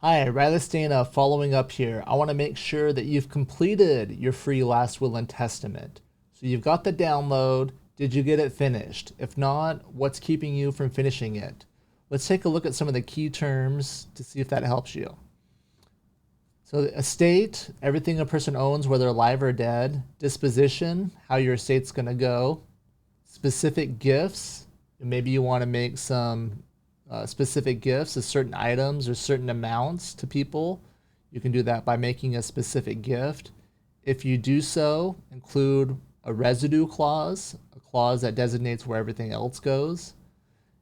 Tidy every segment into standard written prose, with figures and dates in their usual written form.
Hi, Riley Stana following up here. I want to make sure that you've completed your free last will and testament. So you've got the download. Did you get it finished? If not, what's keeping you from finishing it? Let's take a look at some of the key terms to see if that helps you. So estate, everything a person owns, whether alive or dead. Disposition, how your estate's going to go. Specific gifts, maybe you want to make some specific gifts of certain items or certain amounts to people. You can do that by making a specific gift. If you do so, include a residue clause, a clause that designates where everything else goes.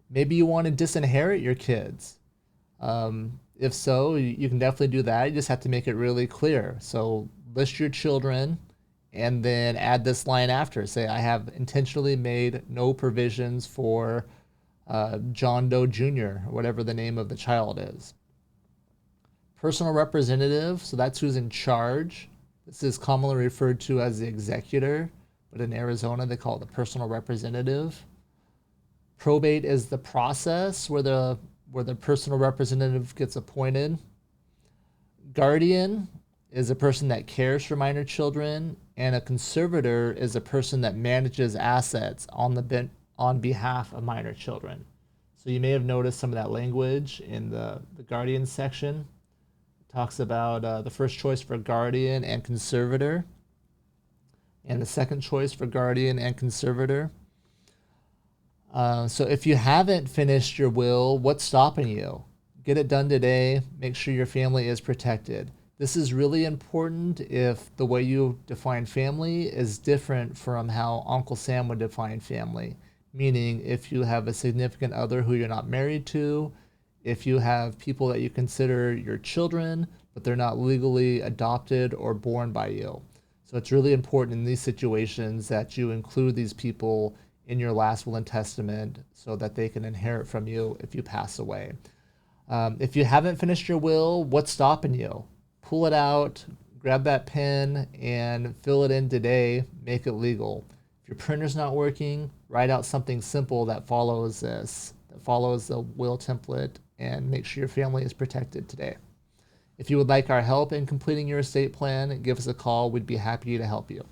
Maybe you want to disinherit your kids. If so, you can definitely do that. You just have to make it really clear. So list your children and then add this line after. Say, I have intentionally made no provisions for John Doe Jr., or whatever the name of the child is. Personal representative, so that's who's in charge. This is commonly referred to as the executor, but in Arizona they call it the personal representative. Probate is the process where the personal representative gets appointed. Guardian is a person that cares for minor children, and a conservator is a person that manages assets on behalf of minor children. So you may have noticed some of that language in the guardian section. It talks about the first choice for guardian and conservator, and the second choice for guardian and conservator. So if you haven't finished your will, what's stopping you? Get it done today. Make sure your family is protected. This is really important if the way you define family is different from how Uncle Sam would define family. Meaning, if you have a significant other who you're not married to, if you have people that you consider your children, but they're not legally adopted or born by you. So it's really important in these situations that you include these people in your last will and testament so that they can inherit from you if you pass away. If you haven't finished your will, what's stopping you? Pull it out, grab that pen, and fill it in today. Make it legal. If your printer's not working, write out something simple that follows this, that follows the will template, and make sure your family is protected today. If you would like our help in completing your estate plan, give us a call. We'd be happy to help you.